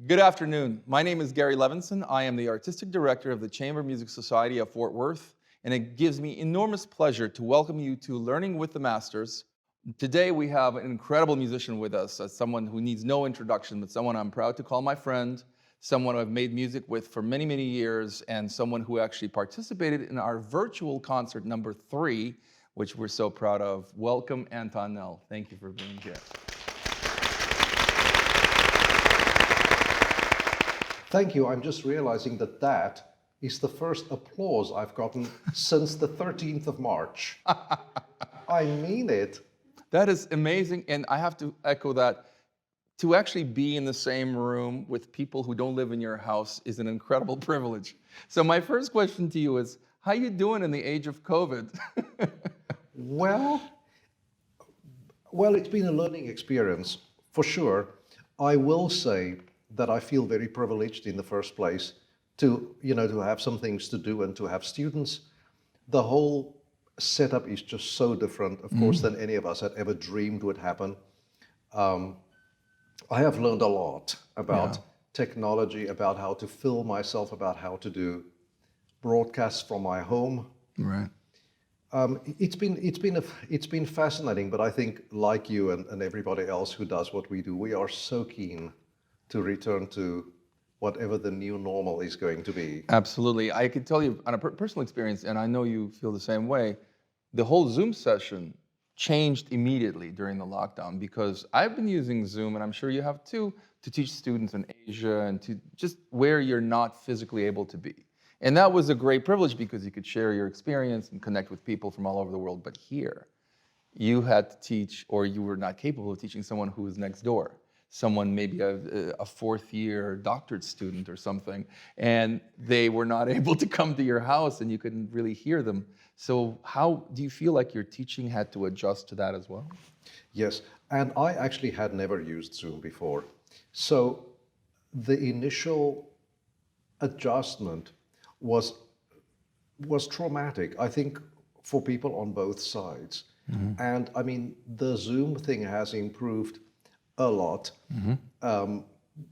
Good afternoon. My name is Gary Levinson. I am the Artistic Director of the Chamber Music Society of Fort Worth, and it gives me enormous pleasure to welcome you to Learning with the Masters. Today we have an incredible musician with us, someone who needs no introduction, but someone I'm proud to call my friend, someone I've made music with for many, many years, and someone who actually participated in our virtual concert number 3, which we're so proud of. Welcome, Anton Nel. Thank you for being here. Thank you. I'm just realizing that that is the first applause I've gotten since the 13th of March. I mean it. That is amazing, and I have to echo that. To actually be in the same room with people who don't live in your house is an incredible privilege. So my first question to you is, how you doing in the age of COVID? Well, it's been a learning experience, for sure. I will say that I feel very privileged in the first place to have some things to do and to have students. The whole setup is just so different, of course, than any of us had ever dreamed would happen. I have learned a lot about technology, about how to film myself, about how to do broadcasts from my home. Right. It's been fascinating, but I think, like you and everybody else who does what we do, we are so keen to return to whatever the new normal is going to be. Absolutely. I could tell you on a personal experience, and I know you feel the same way, the whole Zoom session changed immediately during the lockdown, because I've been using Zoom, and I'm sure you have too, to teach students in Asia and to just where you're not physically able to be. And that was a great privilege because you could share your experience and connect with people from all over the world. But here, you had to teach, or you were not capable of teaching someone who was next door. Someone maybe a fourth-year doctorate student or something, and they were not able to come to your house and you couldn't really hear them. So how do you feel like your teaching had to adjust to that as well? Yes, and I actually had never used Zoom before. So the initial adjustment was traumatic, I think, for people on both sides. Mm-hmm. And I mean, the Zoom thing has improved a lot. Mm-hmm.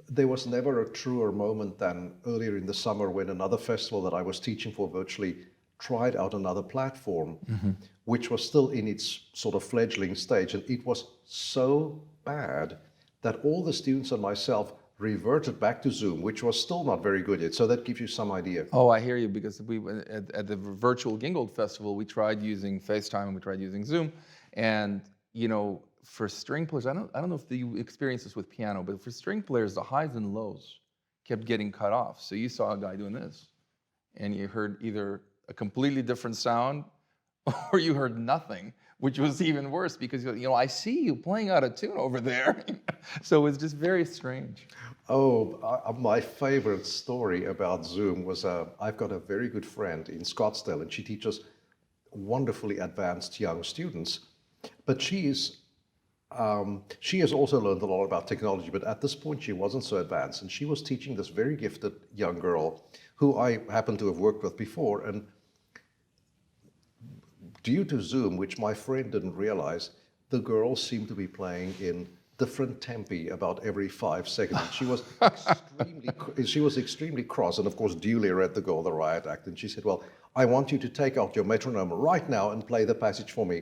There was never a truer moment than earlier in the summer when another festival that I was teaching for virtually tried out another platform, mm-hmm. which was still in its sort of fledgling stage. And it was so bad that all the students and myself reverted back to Zoom, which was still not very good yet. So that gives you some idea. Oh, I hear you, because we at the virtual Gingold Festival, we tried using FaceTime and we tried using Zoom. And, you know, for string players, I don't know if you experience this with piano, but for string players, the highs and lows kept getting cut off. So you saw a guy doing this, and you heard either a completely different sound, or you heard nothing, which was even worse because, you know, I see you playing out of tune over there. So it's just very strange. Oh, my favorite story about Zoom was I've got a very good friend in Scottsdale, and she teaches wonderfully advanced young students, but she has also learned a lot about technology, but at this point she wasn't so advanced, and she was teaching this very gifted young girl who I happened to have worked with before, and due to Zoom, which my friend didn't realize, the girl seemed to be playing in different tempi about every 5 seconds. She was extremely cross, and of course duly read the girl the riot act, and she said, well, I want you to take out your metronome right now and play the passage for me.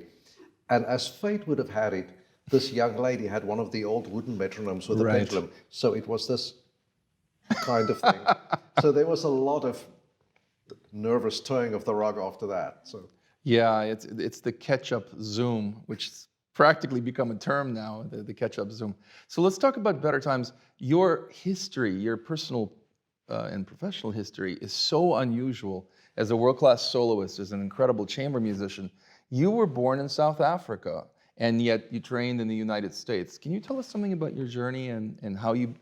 And as fate would have had it, this young lady had one of the old wooden metronomes with a pendulum. So it was this kind of thing. So there was a lot of nervous towing of the rug after that. So yeah, it's the catch-up Zoom, which has practically become a term now, the catch-up Zoom. So let's talk about better times. Your history, your personal and professional history is so unusual. As a world-class soloist, as an incredible chamber musician, you were born in South Africa, and yet you trained in the United States. Can you tell us something about your journey and how you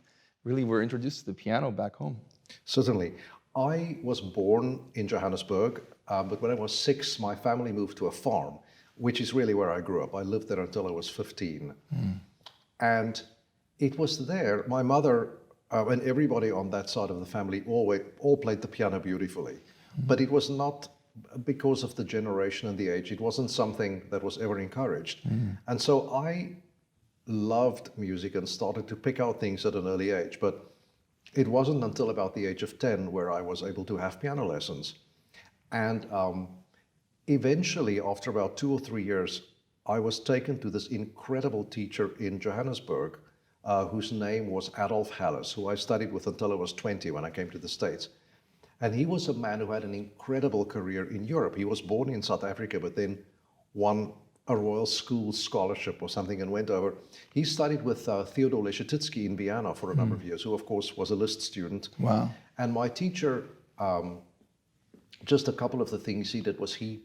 really were introduced to the piano back home? Certainly. I was born in Johannesburg, but when I was 6, my family moved to a farm, which is really where I grew up. I lived there until I was 15. And it was there, my mother and everybody on that side of the family all played the piano beautifully. But it was not because of the generation and the age. It wasn't something that was ever encouraged. And so I loved music and started to pick out things at an early age. But it wasn't until about the age of 10 where I was able to have piano lessons. And eventually, after about 2 or 3 years, I was taken to this incredible teacher in Johannesburg, whose name was Adolf Hallis, who I studied with until I was 20 when I came to the States. And he was a man who had an incredible career in Europe. He was born in South Africa, but then won a Royal School scholarship or something and went over. He studied with Theodor Leschetizky in Vienna for a number of years, who of course was a Liszt student. Wow. And my teacher, just a couple of the things he did was he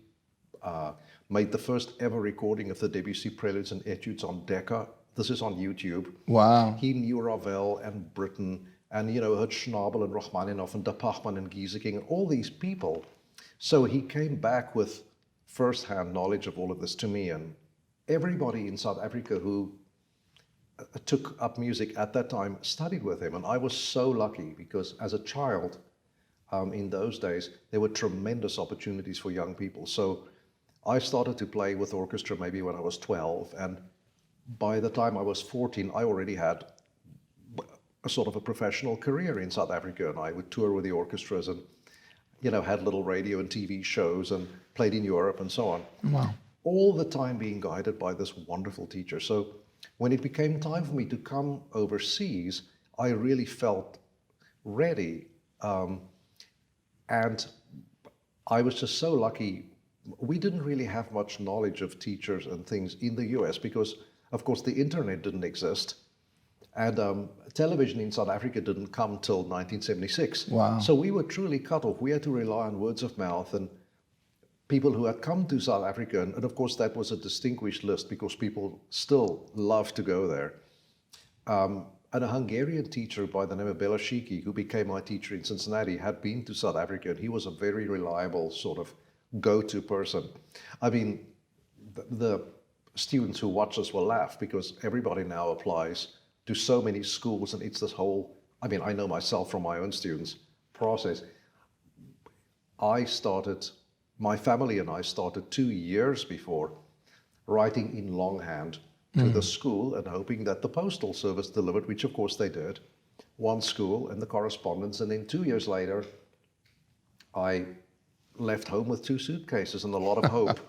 made the first ever recording of the Debussy Preludes and Etudes on Decca. This is on YouTube. Wow. He knew Ravel and Britten and, you know, heard Schnabel and Rachmaninoff and De Pachmann and Gieseking and all these people. So he came back with first-hand knowledge of all of this to me, and everybody in South Africa who took up music at that time studied with him. And I was so lucky because as a child, in those days, there were tremendous opportunities for young people. So I started to play with orchestra maybe when I was 12, and by the time I was 14, I already had a sort of a professional career in South Africa, and I would tour with the orchestras and, you know, had little radio and TV shows and played in Europe and so on. Wow. All the time being guided by this wonderful teacher. So when it became time for me to come overseas, I really felt ready. And I was just so lucky. We didn't really have much knowledge of teachers and things in the US because, of course, the internet didn't exist. And television in South Africa didn't come till 1976. Wow. So we were truly cut off. We had to rely on words of mouth and people who had come to South Africa. And of course, that was a distinguished list because people still love to go there. And a Hungarian teacher by the name of Belashiki, who became my teacher in Cincinnati, had been to South Africa, and he was a very reliable sort of go-to person. I mean, the students who watch us will laugh because everybody now applies to so many schools, and it's this whole, I mean, I know myself from my own students, process. My family and I started 2 years before writing in longhand to the school and hoping that the postal service delivered, which of course they did, one school and the correspondence, and then 2 years later, I left home with 2 suitcases and a lot of hope.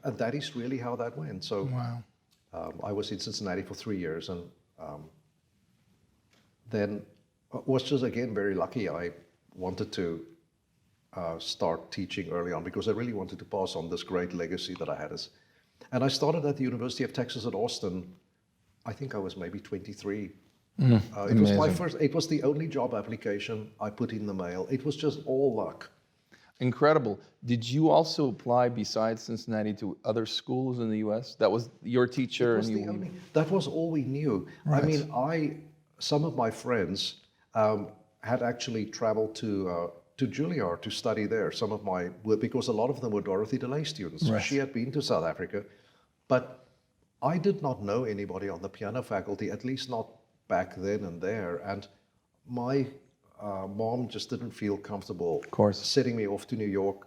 And that is really how that went. So Wow. I was in Cincinnati for 3 years, and then was just again very lucky. I wanted to start teaching early on because I really wanted to pass on this great legacy that I had. And I started at the University of Texas at Austin. I think I was maybe 23. It was my first. It was the only job application I put in the mail. It was just all luck. Incredible. Did you also apply besides Cincinnati to other schools in the U.S.? That was your teacher, and you. That was all we knew. Right. I mean, some of my friends had actually traveled to Juilliard to study there. Because a lot of them were Dorothy DeLay students. Right. She had been to South Africa, but I did not know anybody on the piano faculty, at least not back then and there. And my mom just didn't feel comfortable, Of course, sending me off to New York,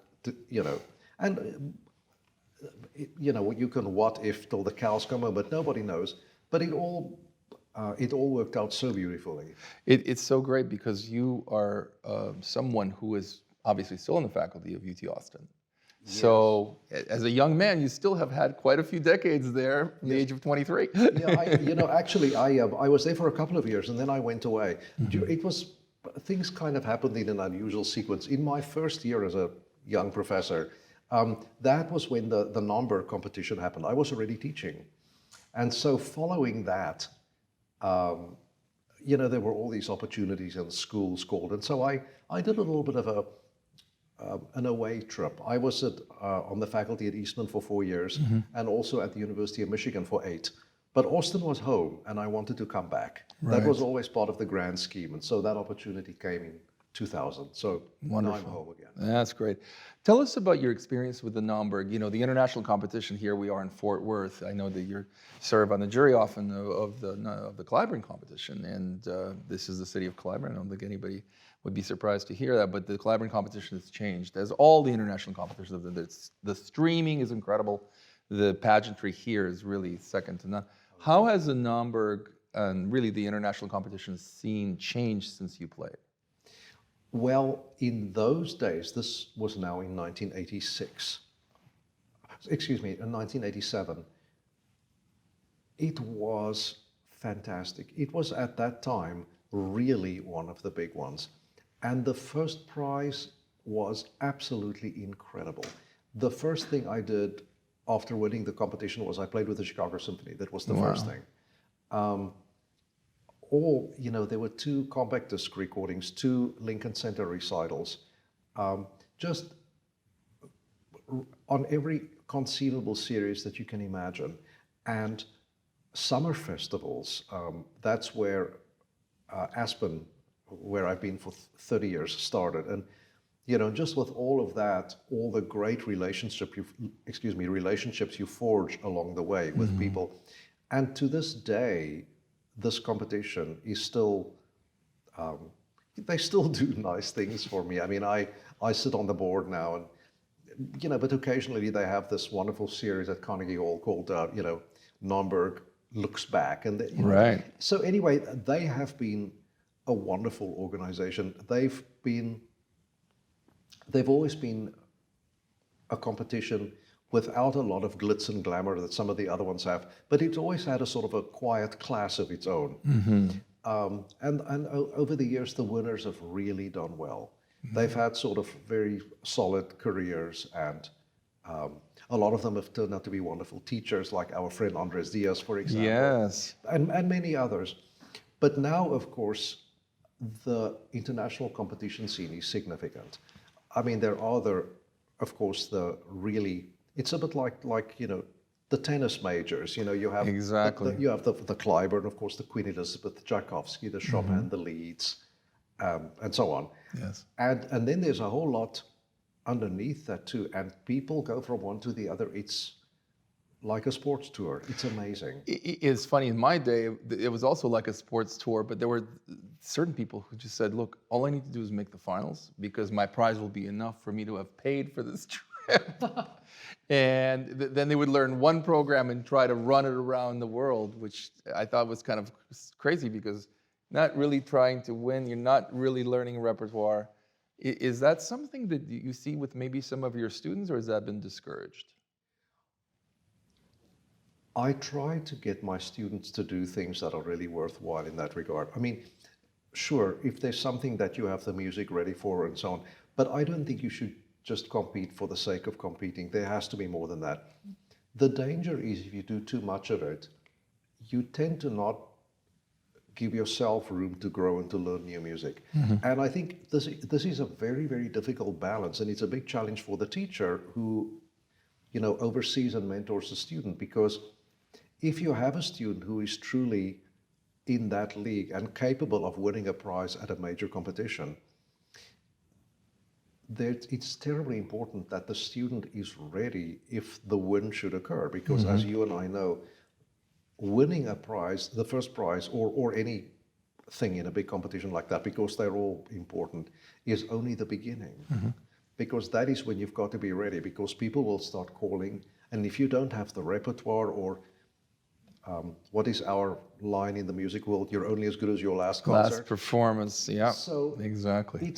and you can what if till the cows come home, but nobody knows. But it all worked out so beautifully. it's so great because you are someone who is obviously still in the faculty of UT Austin. Yes. So as a young man, you still have had quite a few decades there from the age of 23. Yeah, I was there for a couple of years and then I went away. Mm-hmm. Things kind of happened in an unusual sequence. In my first year as a young professor, that was when the Naumberg competition happened. I was already teaching. And so following that, there were all these opportunities and schools called. And so I did a little bit of an away trip. I was on the faculty at Eastman for 4 years, mm-hmm. and also at the University of Michigan for 8. But Austin was home, and I wanted to come back. Right. That was always part of the grand scheme, and so that opportunity came in 2000. So wonderful. Now I'm home again. That's great. Tell us about your experience with the Naumberg. The international competition here. We are in Fort Worth. I know that you serve on the jury often of the Clyburn competition, and this is the city of Clyburn. I don't think anybody would be surprised to hear that, but the Clyburn competition has changed, as all the international competitions. The streaming is incredible. The pageantry here is really second to none. How has the Naumberg and really the international competition scene changed since you played? Well, in those days, this was now in 1986, excuse me, in 1987, it was fantastic. It was at that time really one of the big ones. And the first prize was absolutely incredible. The first thing I did after winning the competition was I played with the Chicago Symphony. That was the first thing. There were 2 compact disc recordings, 2 Lincoln Center recitals, just on every conceivable series that you can imagine. And summer festivals, that's where Aspen, where I've been for 30 years, started. And just with all of that, all the great relationships you forge along the way with people. And to this day, this competition is still, they still do nice things for me. I mean, I sit on the board now and, but occasionally they have this wonderful series at Carnegie Hall called, Naumberg Looks Back. And Right. So anyway, they have been a wonderful organization. They've always been a competition without a lot of glitz and glamour that some of the other ones have, but it's always had a sort of a quiet class of its own. And over the years, the winners have really done well. They've had sort of very solid careers, and a lot of them have turned out to be wonderful teachers, like our friend Andres Diaz, for example. Yes. And many others. But now, of course, the international competition scene is significant. I mean, there are of course, it's a bit like the tennis majors. You have Exactly. you have the Clyburn, of course, the Queen Elizabeth, the Tchaikovsky, the Chopin, the Leeds, and so on. Yes. And then there's a whole lot underneath that too, and people go from one to the other. It's like a sports tour. It's amazing. It's funny, in my day, it was also like a sports tour, but there were certain people who just said, look, all I need to do is make the finals because my prize will be enough for me to have paid for this trip. And then they would learn one program and try to run it around the world, which I thought was kind of crazy because not really trying to win, you're not really learning repertoire. Is that something that you see with maybe some of your students, or has that been discouraged? I try to get my students to do things that are really worthwhile in that regard. I mean, sure, if there's something that you have the music ready for and so on, but I don't think you should just compete for the sake of competing. There has to be more than that. The danger is if you do too much of it, you tend to not give yourself room to grow and to learn new music. And I think this is a very, very difficult balance, and it's a big challenge for the teacher who, oversees and mentors the student, because if you have a student who is truly in that league and capable of winning a prize at a major competition, it's terribly important that the student is ready if the win should occur, because as you and I know, winning a prize, the first prize, or any thing in a big competition like that, because they're all important, is only the beginning. Because that is when you've got to be ready, because people will start calling, and if you don't have the repertoire, or what is our line in the music world? You're only as good as your last concert. Last performance, yeah. So exactly.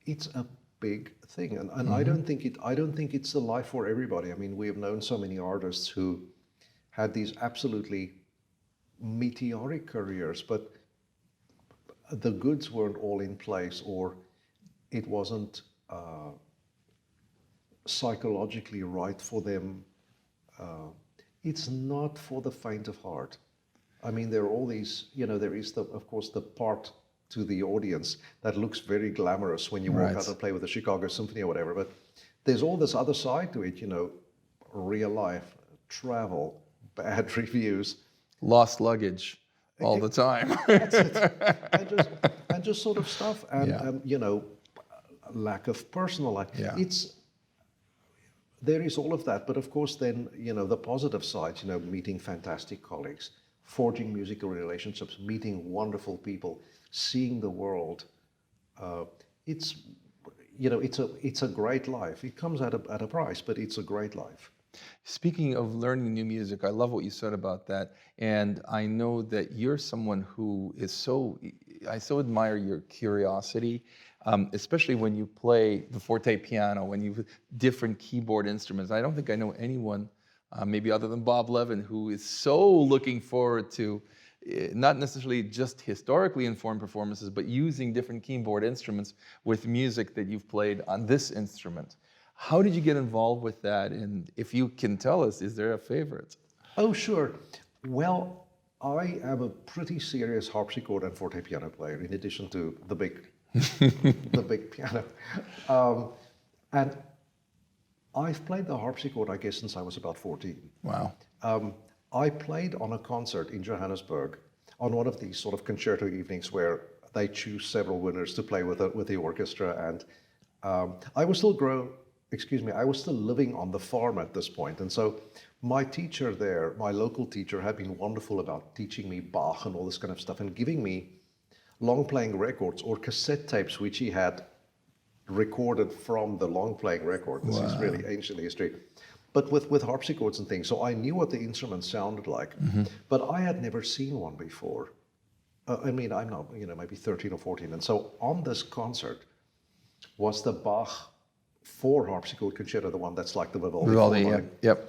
It's a big thing, and I don't think it's the life for everybody. I mean, we have known so many artists who had these absolutely meteoric careers, but the goods weren't all in place, or it wasn't psychologically right for them. It's not for the faint of heart. I mean, there are all these, there is, of course, the part to the audience that looks very glamorous when you walk out and play with the Chicago Symphony or whatever, but there's all this other side to it, real life, travel, bad reviews. Lost luggage all the time. That's it. And just sort of stuff, and lack of personal life. Yeah. There is all of that, but of course then, the positive side, meeting fantastic colleagues, forging musical relationships, meeting wonderful people, seeing the world. It's a great life. It comes at a price, but it's a great life. Speaking of learning new music, I love what you said about that. And I know that you're someone who is I so admire your curiosity, especially when you play the forte piano, when you different keyboard instruments. I don't think I know anyone, maybe other than Bob Levin, who is so looking forward to not necessarily just historically informed performances, but using different keyboard instruments with music that you've played on this instrument. How did you get involved with that? And if you can tell us, is there a favorite? Oh, sure. Well, I am a pretty serious harpsichord and forte piano player, in addition to the big, the big piano. And I've played the harpsichord, I guess, since I was about 14. Wow. I played on a concert in Johannesburg on one of these sort of concerto evenings where they choose several winners to play with the orchestra. And I was still I was still living on the farm at this point. And so my teacher there, my local teacher, had been wonderful about teaching me Bach and all this kind of stuff and giving me long playing records or cassette tapes, which he had recorded from the long playing record. This is really ancient history. But with harpsichords and things. So I knew what the instrument sounded like, but I had never seen one before. I mean, I'm not, maybe 13 or 14. And so on this concert was the Bach 4 harpsichord concerto, the one that's like the Vivaldi. Yep.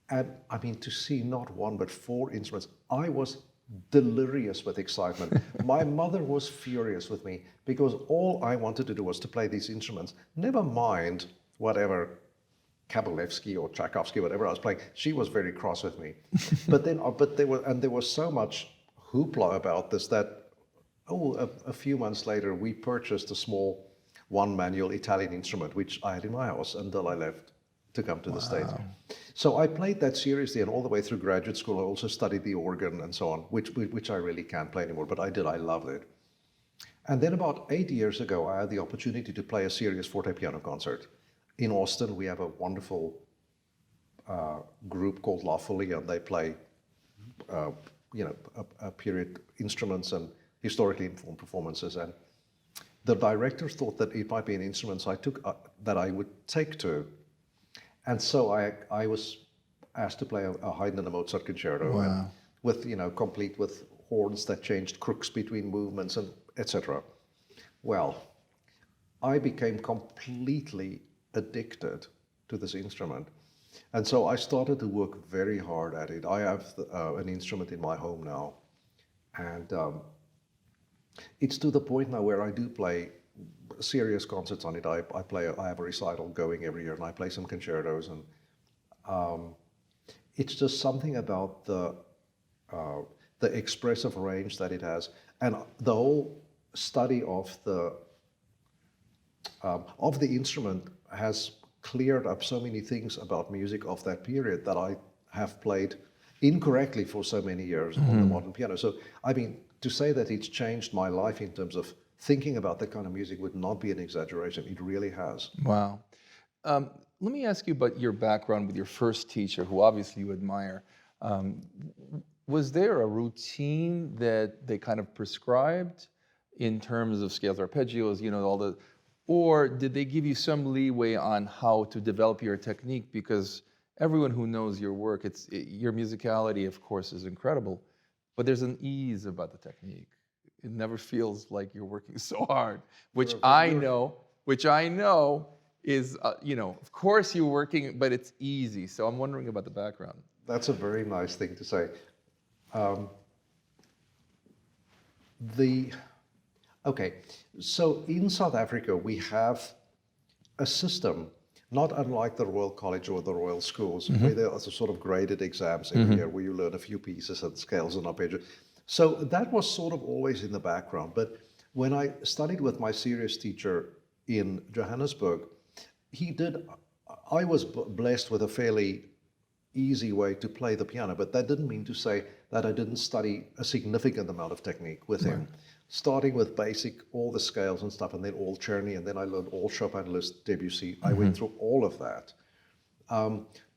And I mean, to see not one, but 4 instruments, I was delirious with excitement. My mother was furious with me because all I wanted to do was to play these instruments, never mind whatever Kabalevsky or Tchaikovsky, whatever I was playing. She was very cross with me. But there was so much hoopla about this that, a few months later, we purchased a small one-manual Italian instrument, which I had in my house until I left to come to the States. So I played that seriously, and all the way through graduate school, I also studied the organ and so on, which I really can't play anymore, but I did. I loved it. And then about 8 years ago, I had the opportunity to play a serious forte piano concert. In Austin, we have a wonderful group called La Folie, and they play, period instruments and historically informed performances. And the director thought that it might be an instrument that I would take to. And so I was asked to play a Haydn and a Mozart concerto, and complete with horns that changed crooks between movements and etc. Well, I became completely addicted to this instrument. And so I started to work very hard at it. I have an instrument in my home now. And it's to the point now where I do play serious concerts on it. I have a recital going every year, and I play some concertos. And it's just something about the expressive range that it has. And the whole study of the instrument has cleared up so many things about music of that period that I have played incorrectly for so many years on the modern piano. So, I mean, to say that it's changed my life in terms of thinking about that kind of music would not be an exaggeration. It really has. Wow. Let me ask you about your background with your first teacher, who obviously you admire. Was there a routine that they kind of prescribed in terms of scales, arpeggios, or did they give you some leeway on how to develop your technique? Because everyone who knows your work, your musicality, of course, is incredible, but there's an ease about the technique. It never feels like you're working so hard, which I know is, of course you're working, but it's easy. So I'm wondering about the background. That's a very nice thing to say. Okay, so in South Africa, we have a system, not unlike the Royal College or the Royal Schools, where there are sort of graded exams every year where you learn a few pieces and scales and arpeggios. So that was sort of always in the background. But when I studied with my serious teacher in Johannesburg, I was blessed with a fairly easy way to play the piano, but that didn't mean to say that I didn't study a significant amount of technique with him. Starting with basic, all the scales and stuff, and then all Czerny, and then I learned all Chopin, Liszt, Debussy. I went through all of that.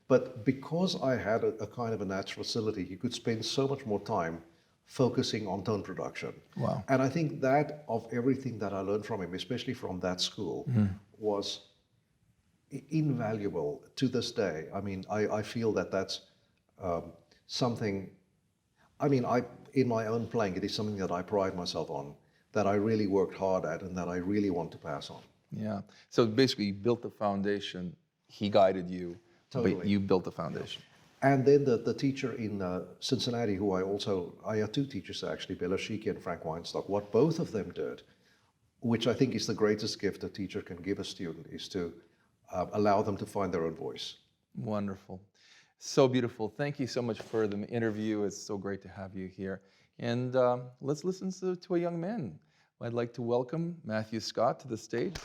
But because I had a kind of a natural facility, you could spend so much more time focusing on tone production. Wow. And I think that of everything that I learned from him, especially from that school, was invaluable to this day. I mean, I feel that that's something, I mean, in my own playing, it is something that I pride myself on, that I really worked hard at and that I really want to pass on. Yeah. So basically, you built the foundation. He guided you, but Totally. you built the foundation. And then the teacher in Cincinnati, who I had two teachers actually, Belashiki and Frank Weinstock, what both of them did, which I think is the greatest gift a teacher can give a student, is to allow them to find their own voice. Wonderful. So beautiful. Thank you so much for the interview. It's so great to have you here. And let's listen to a young man. I'd like to welcome Matthew Scott to the stage.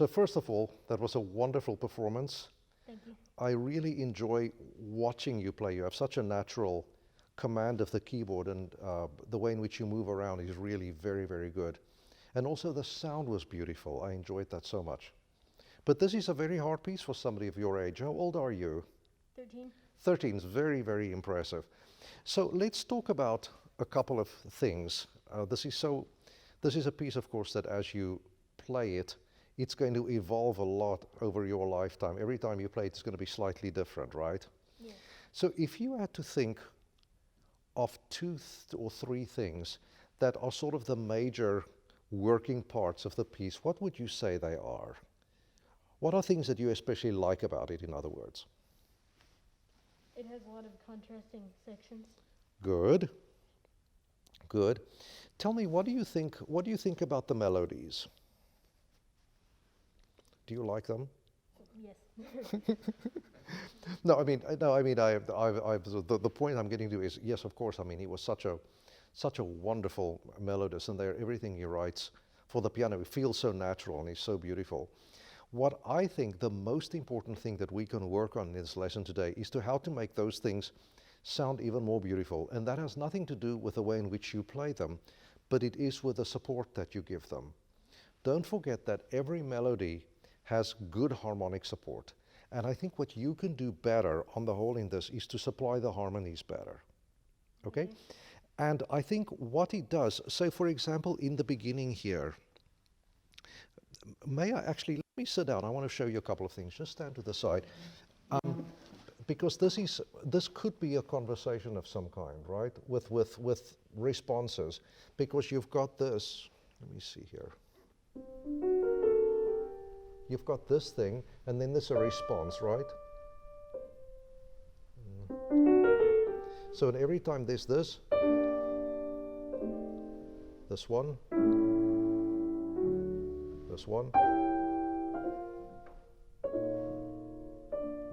So first of all, that was a wonderful performance. Thank you. I really enjoy watching you play. You have such a natural command of the keyboard, and the way in which you move around is really very, very good. And also the sound was beautiful. I enjoyed that so much. But this is a very hard piece for somebody of your age. How old are you? 13. 13 is very, very impressive. So let's talk about a couple of things. This is a piece, of course, that as you play it, it's going to evolve a lot over your lifetime. Every time you play it, it's going to be slightly different, right? Yes. So if you had to think of two or three things that are sort of the major working parts of the piece, what would you say they are? What are things that you especially like about it, in other words? It has a lot of contrasting sections. Good. Good. Tell me, what do you think about the melodies? Do you like them? Yes. No, I mean, the point I'm getting to is, yes, of course. I mean, he was such a wonderful melodist, and everything he writes for the piano, it feels so natural and he's so beautiful. What I think the most important thing that we can work on in this lesson today is how to make those things sound even more beautiful, and that has nothing to do with the way in which you play them, but it is with the support that you give them. Don't forget that every melody has good harmonic support. And I think what you can do better on the whole in this is to supply the harmonies better. Okay? And I think what it does, so for example, in the beginning here, let me sit down. I want to show you a couple of things. Just stand to the side. Because this could be a conversation of some kind, right? With responses. Because you've got this, let me see here. You've got this thing, and then there's a response, right? So every time there's this one, this one.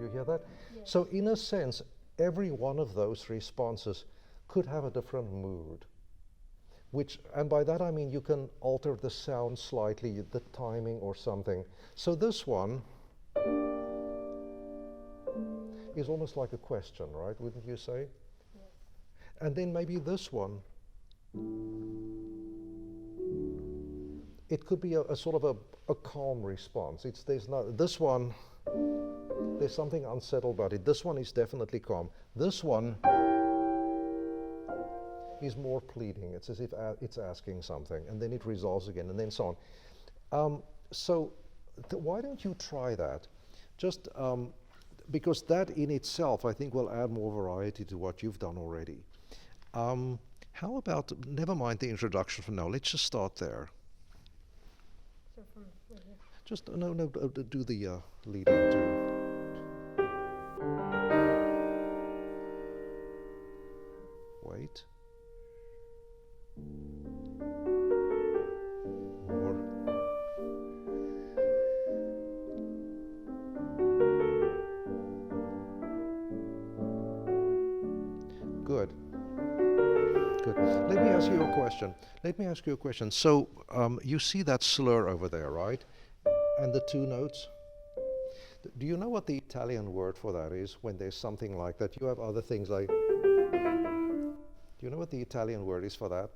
You hear that? Yes. So in a sense, every one of those responses could have a different mood. And by that I mean you can alter the sound slightly, the timing or something. So this one is almost like a question, right? Wouldn't you say? Yes. And then maybe this one, it could be a sort of a calm response. This one, there's something unsettled about it. This one is definitely calm. This one is more pleading. It's as if it's asking something, and then it resolves again, and then so on. Why don't you try that? Just because that in itself, I think, will add more variety to what you've done already. How about, never mind the introduction for now, let's just start there. So from right here. Just, do the leading too. Wait. More. Good. Good. Let me ask you a question. So you see that slur over there, right? And the two notes? Do you know what the Italian word for that is when there's something like that? You have other things like... Do you know what the Italian word is for that?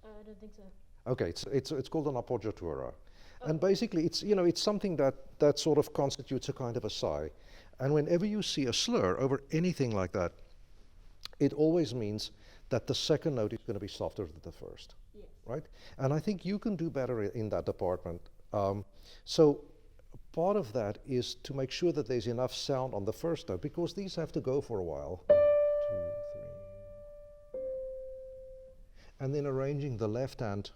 I don't think so. Okay, it's called an appoggiatura. And basically it's something that sort of constitutes a kind of a sigh. And whenever you see a slur over anything like that, it always means that the second note is going to be softer than the first. Yes. Right? And I think you can do better in that department. So part of that is to make sure that there's enough sound on the first note, because these have to go for a while. 2, 3. And then arranging the left hand.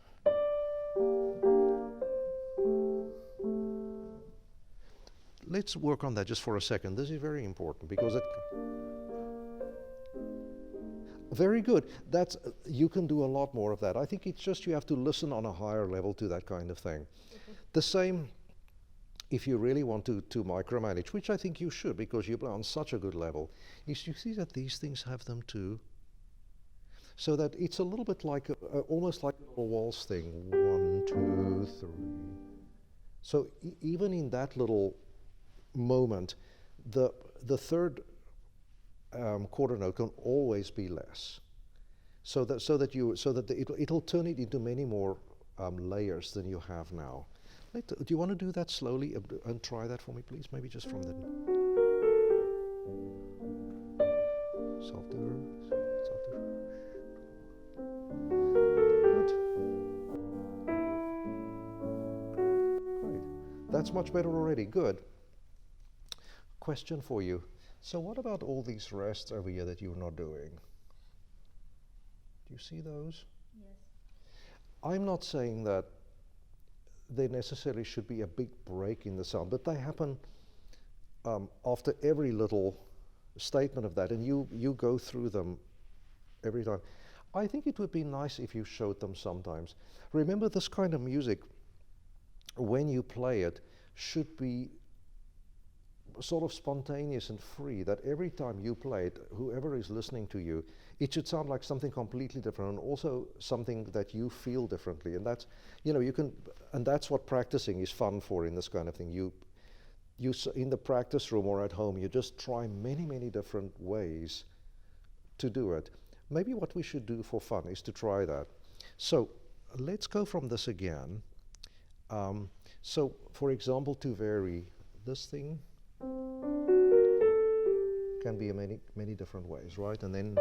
Let's work on that just for a second. This is very important because it... Very good. You can do a lot more of that. I think it's just you have to listen on a higher level to that kind of thing. The same if you really want to micromanage, which I think you should because you play on such a good level, is you see that these things have them too. So that it's a little bit like, almost like a little waltz thing. 1, 2, 3. So even in that little moment, the third quarter note can always be less. So that it'll turn it into many more layers than you have now. Do you want to do that slowly and try that for me, please? Maybe just from the softer, softer. Good. Great. That's much better already. Good. Question for you. So what about all these rests over here that you're not doing? Do you see those? Yes. I'm not saying that there necessarily should be a big break in the sound, but they happen after every little statement of that, and you go through them every time. I think it would be nice if you showed them sometimes. Remember, this kind of music, when you play it, should be sort of spontaneous and free, that every time you play it, whoever is listening to you, it should sound like something completely different, and also something that you feel differently. And that's, and that's what practicing is fun for in this kind of thing. You in the practice room or at home, you just try many, many different ways to do it. Maybe what we should do for fun is to try that. So let's go from this again. So for example, to vary this thing, can be many, many different ways, right? And then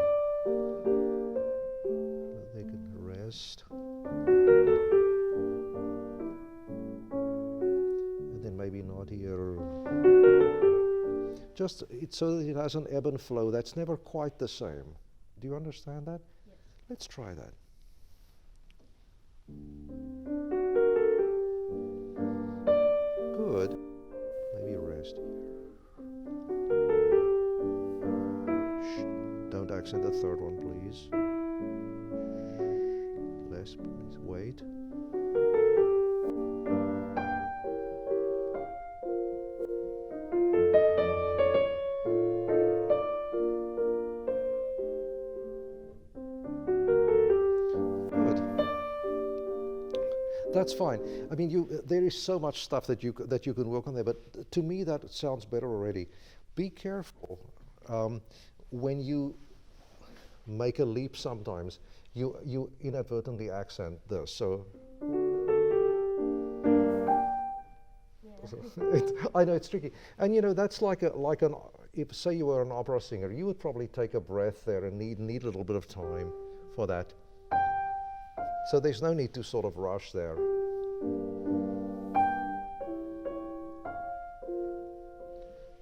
they can rest. And then maybe not here. Just so that it has an ebb and flow. That's never quite the same. Do you understand that? Yes. Let's try that. Good. Maybe rest here. Don't accent the third one, please. Less, please. Wait. That's fine. I mean, there is so much stuff that you can work on there, but to me that sounds better already. Be careful when you make a leap. Sometimes you inadvertently accent this. So, I know it's tricky, and that's like an. If say you were an opera singer, you would probably take a breath there and need a little bit of time for that. So there's no need to sort of rush there.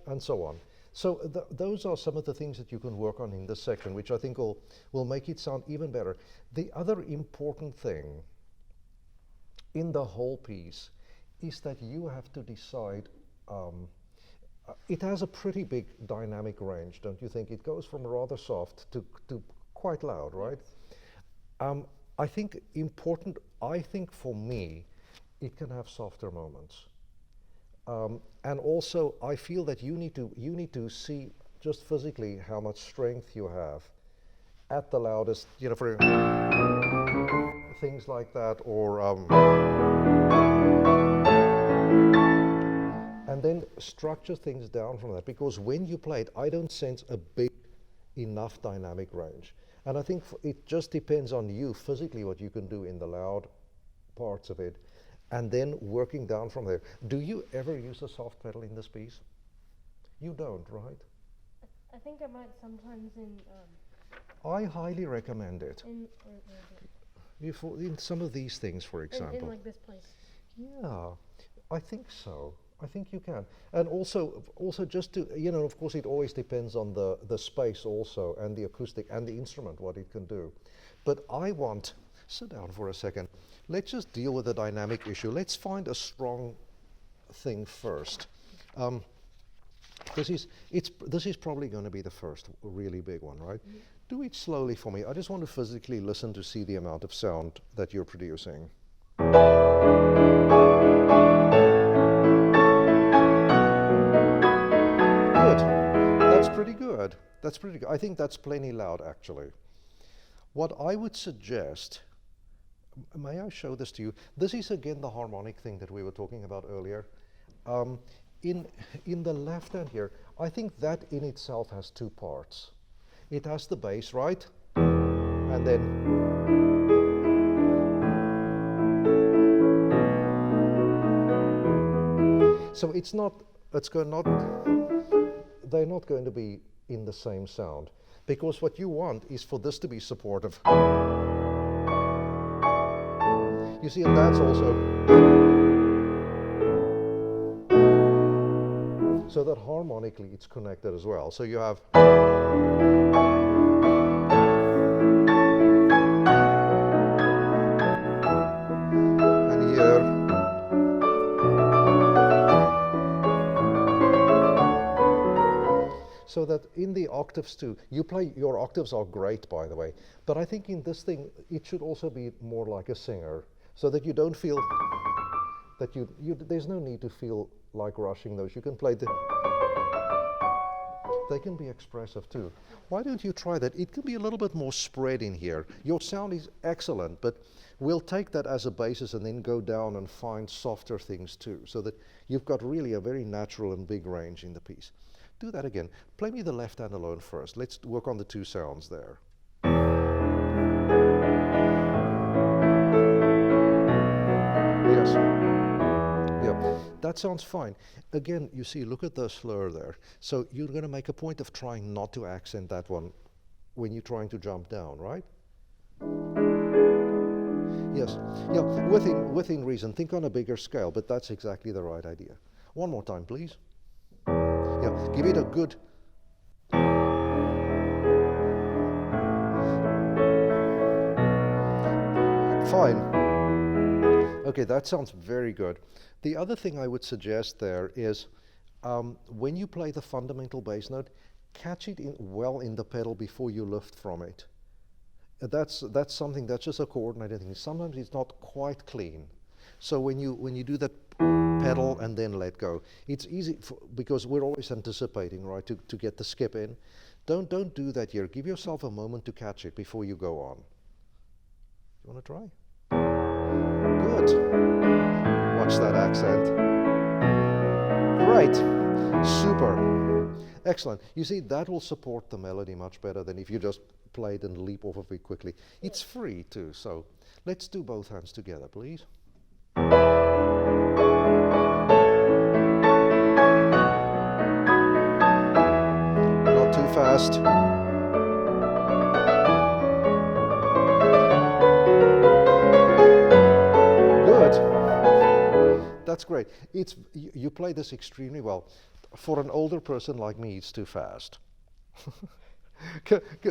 And so on. So those are some of the things that you can work on in this section, which I think will make it sound even better. The other important thing in the whole piece is that you have to decide, it has a pretty big dynamic range, don't you think? It goes from rather soft to quite loud, right? I think for me, it can have softer moments. And also, I feel that you need to see just physically how much strength you have at the loudest, for things like that, or and then structure things down from that. Because when you play it, I don't sense a big enough dynamic range. And I think it just depends on you physically what you can do in the loud parts of it, and then working down from there. Do you ever use a soft pedal in this piece? You don't, right? I think I might sometimes in. I highly recommend it. In some of these things, for example. In like this place. Yeah, I think so. I think you can. And also just to, of course it always depends on the space also, and the acoustic and the instrument, what it can do. But sit down for a second. Let's just deal with the dynamic issue. Let's find a strong thing first. This is probably going to be the first really big one, right? Mm-hmm. Do it slowly for me. I just want to physically listen to see the amount of sound that you're producing. That's pretty good. That's pretty good. I think that's plenty loud, actually. What I would suggest, may I show this to you? This is again the harmonic thing that we were talking about earlier. In the left hand here, I think that in itself has two parts. It has the bass, right? And then so it's not, they're not going to be in the same sound, because what you want is for this to be supportive. You see, and that's also, so that harmonically it's connected as well. So you have, and here, so that in the octaves too, you play, your octaves are great, by the way, but I think in this thing, it should also be more like a singer, so that you don't feel that there's no need to feel like rushing those. You can play they can be expressive too. Why don't you try that? It can be a little bit more spread in here. Your sound is excellent, but we'll take that as a basis and then go down and find softer things too, so that you've got really a very natural and big range in the piece. Do that again. Play me the left hand alone first. Let's work on the two sounds there. Yes. Yeah, that sounds fine. Again, you see, look at the slur there. So you're going to make a point of trying not to accent that one when you're trying to jump down, right? Yes. Yeah, within reason. Think on a bigger scale, but that's exactly the right idea. One more time, please. Yeah, give it a good. Fine. Okay, that sounds very good. The other thing I would suggest there is when you play the fundamental bass note, catch it well in the pedal before you lift from it. That's something that's just a coordinated thing. Sometimes it's not quite clean. So when you do that pedal and then let go, it's easy because we're always anticipating, right, to get the skip in. Don't do that here. Give yourself a moment to catch it before you go on. You want to try? Good. Watch that accent. Great. Super. Excellent. You see, that will support the melody much better than if you just play it and leap off of it quickly. It's free too, so let's do both hands together, please. Not too fast. Good. That's great. You play this extremely well. For an older person like me, it's too fast.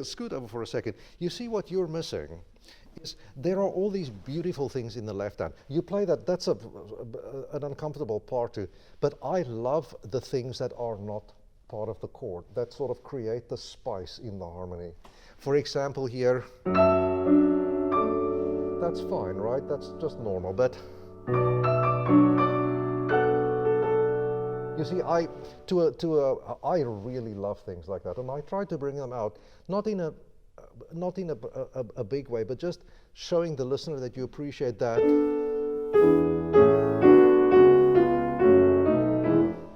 Scoot over for a second. You see what you're missing is there are all these beautiful things in the left hand. You play that, that's an uncomfortable part too, but I love the things that are not part of the chord, that sort of create the spice in the harmony. For example here, that's fine, right? That's just normal, but you see, I really love things like that, and I try to bring them out, not in a big way, but just showing the listener that you appreciate that.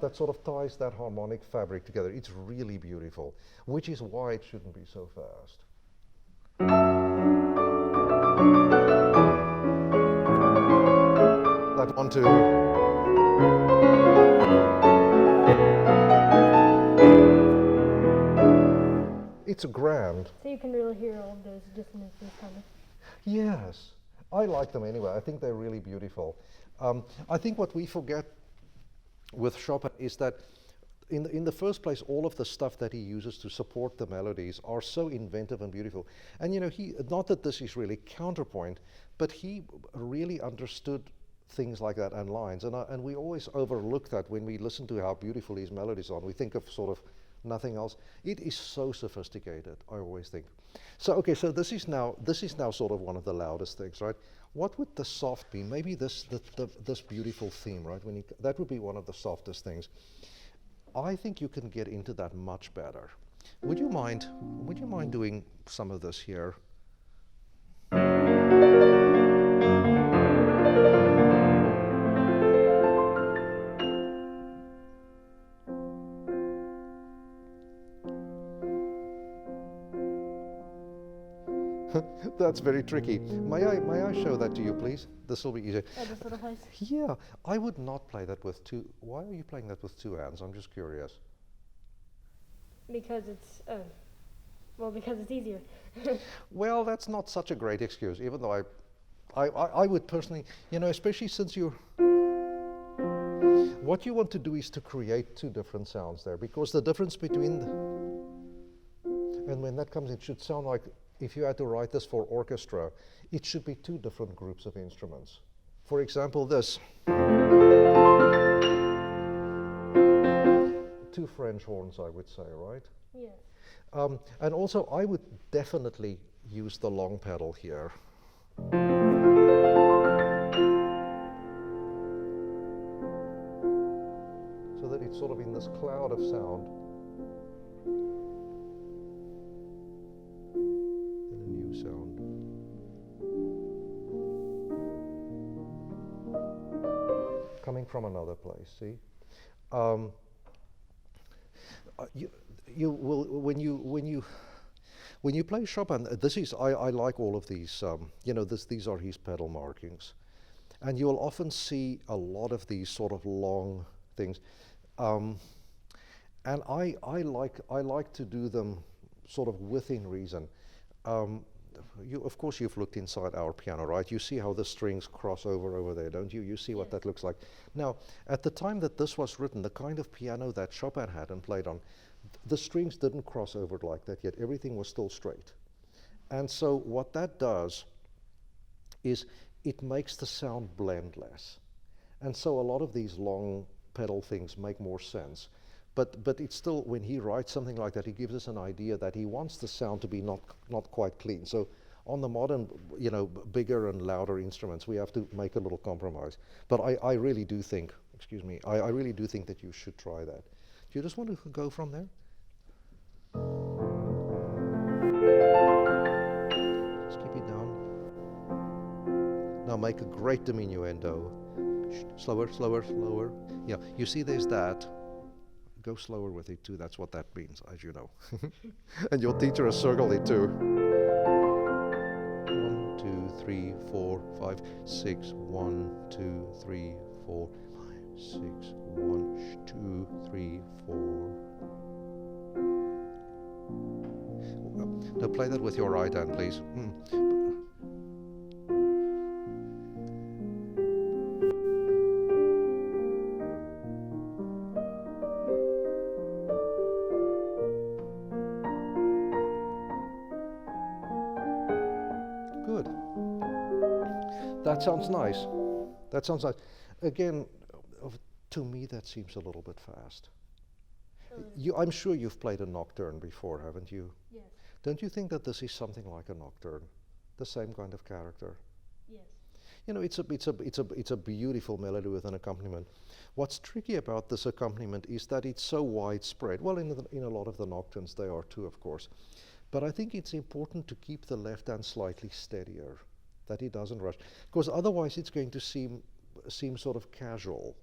That sort of ties that harmonic fabric together. It's really beautiful, which is why it shouldn't be so fast. That one too. It's grand. So you can really hear all of those dissonances kind of. Yes, I like them anyway. I think they're really beautiful. I think what we forget with Chopin is that in the first place, all of the stuff that he uses to support the melodies are so inventive and beautiful. And you know, not that this is really counterpoint, but he really understood things like that and lines. And we always overlook that when we listen to how beautiful his melodies are. We think of sort of nothing else. It is so sophisticated, I always think. So okay, so this is now sort of one of the loudest things, right? What would the soft be? Maybe this beautiful theme, right? That would be one of the softest things. I think you can get into that much better. Would you mind doing some of this here? That's very tricky. May I show that to you, please? This will be easier. At this little place. Yeah, I would not play that with two. Why are you playing that with two hands? I'm just curious. Because it's, because it's easier. Well, that's not such a great excuse, even though I would personally, especially since you're, what you want to do is to create two different sounds there, because the difference between, and when that comes, it should sound like, if you had to write this for orchestra, it should be two different groups of instruments. For example, this. Two French horns, I would say, right? Yes. And also, I would definitely use the long pedal here. So that it's sort of in this cloud of sound. And a new sound. Coming from another place, see? You will when you play Chopin. This is I like all of these. These are his pedal markings, and you will often see a lot of these sort of long things, and I like to do them sort of within reason. Of course, you've looked inside our piano, right? You see how the strings cross over there, don't you? You see what that looks like. Now, at the time that this was written, the kind of piano that Chopin had and played on, the strings didn't cross over like that yet. Everything was still straight. And so what that does is it makes the sound blend less. And so a lot of these long pedal things make more sense. But it's still, when he writes something like that, he gives us an idea that he wants the sound to be not quite clean. So on the modern, bigger and louder instruments, we have to make a little compromise. But I really do think, I really do think that you should try that. Do you just want to go from there? Just keep it down. Now make a great diminuendo. Slower, slower, slower. Yeah, you see there's that. Go slower with it too, that's what that means, as you know. And your teacher has circled it too. 1, 2, 3, 4, 5, 6. 1, 2, 3, 4, 5, 6. 1, 2, 3, 4. Now play that with your right hand, please. Good. That sounds nice. That sounds nice. Again, to me that seems a little bit fast. I'm sure you've played a nocturne before, haven't you? Yes. Don't you think that this is something like a nocturne? The same kind of character? Yes. It's a beautiful melody with an accompaniment. What's tricky about this accompaniment is that it's so widespread. Well, in a lot of the nocturnes they are too, of course. But I think it's important to keep the left hand slightly steadier, that it doesn't rush, because otherwise it's going to seem sort of casual.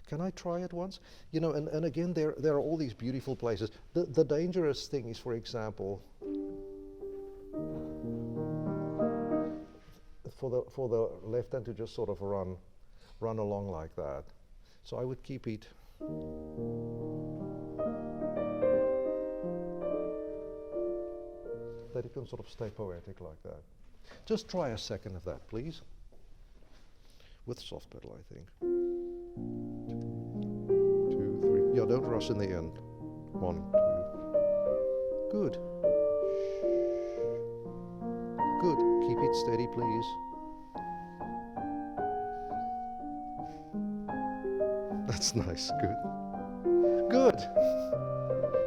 Can I try it once? And again, there are all these beautiful places. The dangerous thing is, for example, for the left hand to just sort of run along like that. So I would keep it. That it can sort of stay poetic like that. Just try a second of that, please. With soft pedal, I think. 2, 3. Yeah, don't rush in the end. 1, 2. Good. Good. Keep it steady, please. That's nice. Good. Good.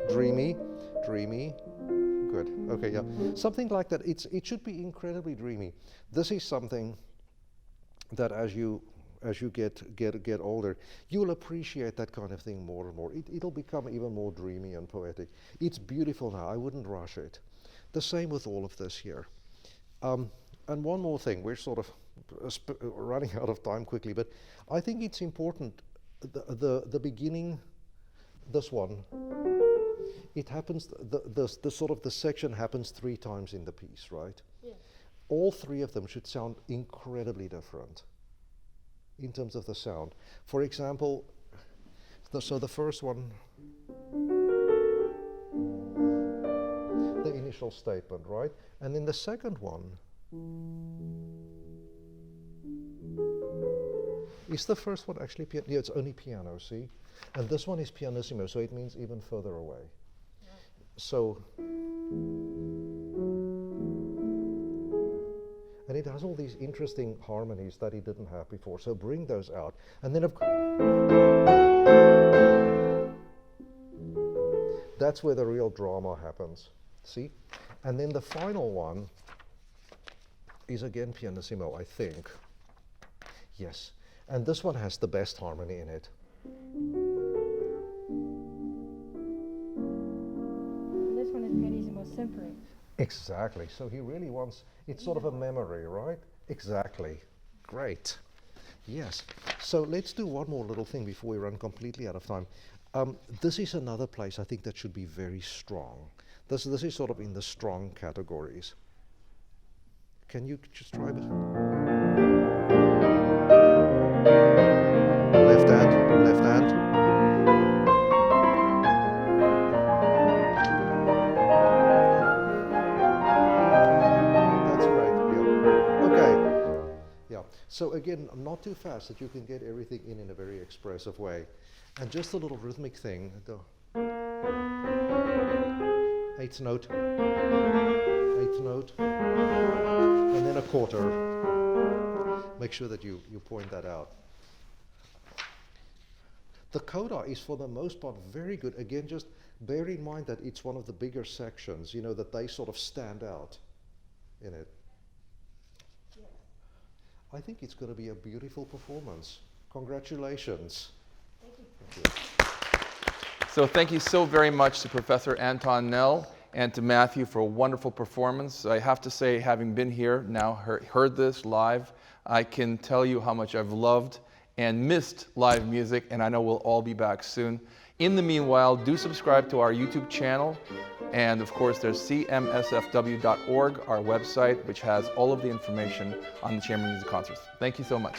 Dreamy. Dreamy. Good. Okay, yeah. Something like that. It should be incredibly dreamy. This is something that as you get older, you'll appreciate that kind of thing more and more. It'll become even more dreamy and poetic. It's beautiful now. I wouldn't rush it. The same with all of this here. And one more thing. We're sort of running out of time quickly, but I think it's important. The beginning, this one. It happens. The sort of the section happens 3 times in the piece, right? Yes. all three of them should sound incredibly different in terms of the sound. For example, so the first one, the initial statement, right? And then the second one is the first one actually piano? Yeah, it's only piano, see? And this one is pianissimo, so it means even further away. Yeah. So, and it has all these interesting harmonies that it didn't have before, so bring those out. And then of course, that's where the real drama happens, see? And then the final one is again pianissimo, I think. Yes, and this one has the best harmony in it. This one is pianissimo sempre. Exactly, so he really wants, it's sort of a memory, right? Exactly, great. Yes, so let's do one more little thing before we run completely out of time. This is another place I think that should be very strong. This is sort of in the strong categories. Can you just try this? Left hand, left hand. That's great, yeah. Okay, yeah. So again, not too fast, that you can get everything in a very expressive way. And just a little rhythmic thing. Eighth note, and then a quarter. Make sure that you point that out. The coda is for the most part very good. Again, just bear in mind that it's one of the bigger sections, you know, that they sort of stand out in it. Yeah. I think it's going to be a beautiful performance. Congratulations. Thank you. So thank you so very much to Professor Anton Nel and to Matthew for a wonderful performance. I have to say, having been here, now heard this live, I can tell you how much I've loved and missed live music, and I know we'll all be back soon. In the meanwhile, do subscribe to our YouTube channel, and of course there's CMSFW.org, our website, which has all of the information on the Chamber Music Concerts. Thank you so much.